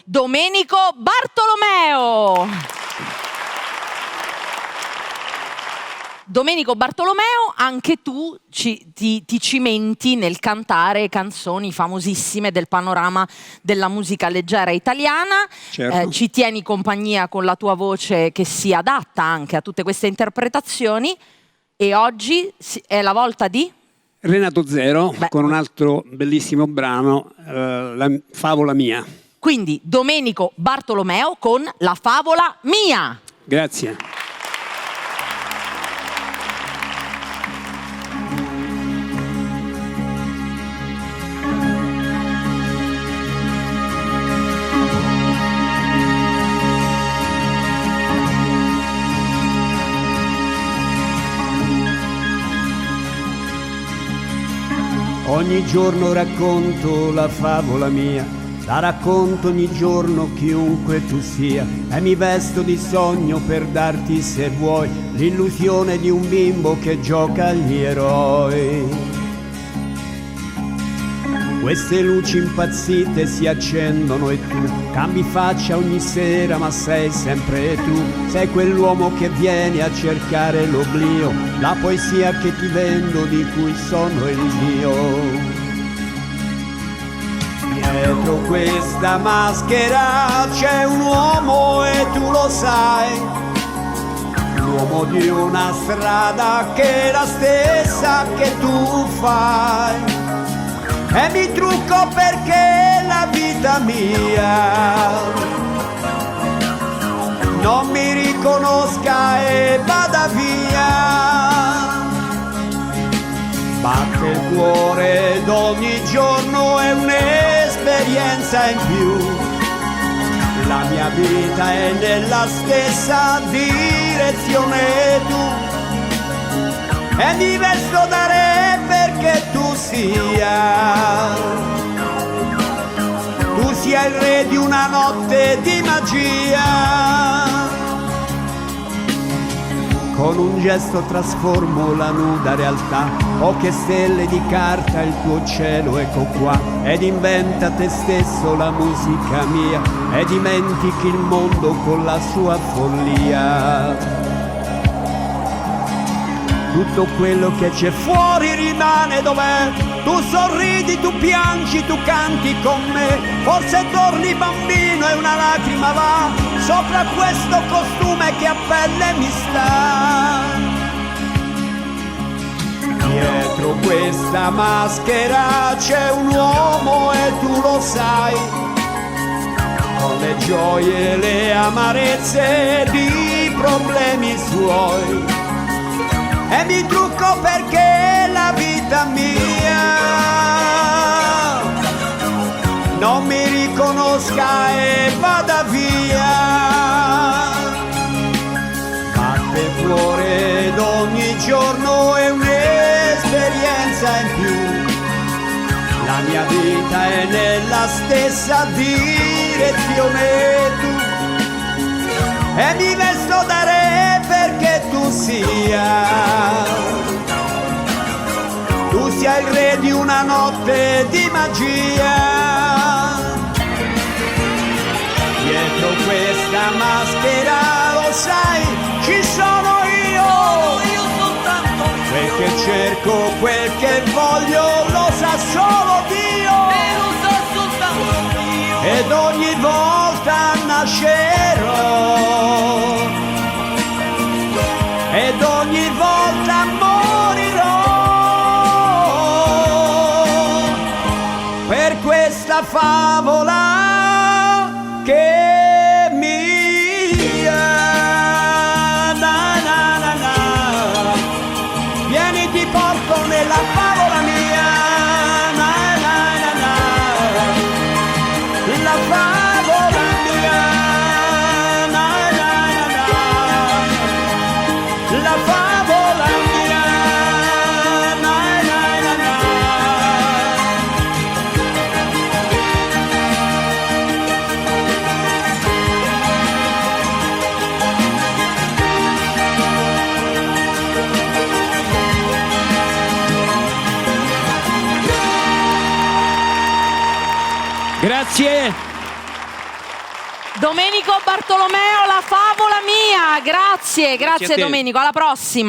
Domenico Bartolomeo. Domenico Bartolomeo, anche tu ti cimenti nel cantare canzoni famosissime del panorama della musica leggera italiana. Certo. Ci tieni compagnia con la tua voce che si adatta anche a tutte queste interpretazioni, e oggi è la volta di Renato Zero, con un altro bellissimo brano, La favola mia. Quindi Domenico Bartolomeo con La favola mia. Grazie. Ogni giorno racconto la favola mia, la racconto ogni giorno chiunque tu sia, e mi vesto di sogno per darti, se vuoi, l'illusione di un bimbo che gioca agli eroi. Queste luci impazzite si accendono e tu cambi faccia ogni sera, ma sei sempre tu. Sei quell'uomo che viene a cercare l'oblio, la poesia che ti vendo, di cui sono il dio. Dietro questa maschera c'è un uomo e tu lo sai, l'uomo di una strada che è la stessa che tu fai. E mi trucco perché la vita mia non mi riconosca e vada via. Batte il cuore ed ogni giorno è un'esperienza in più. La mia vita è nella stessa direzione tu. E mi vesto da re perché tu sia il re di una notte di magia. Con un gesto trasformo la nuda realtà, oh che stelle di carta il tuo cielo, ecco qua. Ed inventa te stesso la musica mia, e dimentichi il mondo con la sua follia. Tutto quello che c'è fuori rimane dov'è. Tu sorridi, tu piangi, tu canti con me. Forse torni bambino e una lacrima va sopra questo costume che a pelle mi sta. Dietro questa maschera c'è un uomo e tu lo sai, con le gioie e le amarezze di problemi suoi. E mi trucco perché la vita mia non mi riconosca e vada via. Batte il cuore ed ogni giorno è un'esperienza in più. La mia vita è nella stessa direzione tu. E mi vesto da re perché tu sia il re di una notte di magia. Dietro questa maschera, lo sai, ci sono io soltanto. Quel che cerco, quel che voglio, lo sa solo Dio. E lo sa soltanto Dio. Ed ogni volta nascerò, ed ogni volta morirò per questa favola che mia. Na, na, na, na. Vieni, ti porto nella favola mia. Na, na, na, na. La favola mia. Na, na, na, na. La favola mia. Na, na, na, na. Grazie. Domenico Bartolomeo, la favola mia. Grazie a te. Domenico, alla prossima.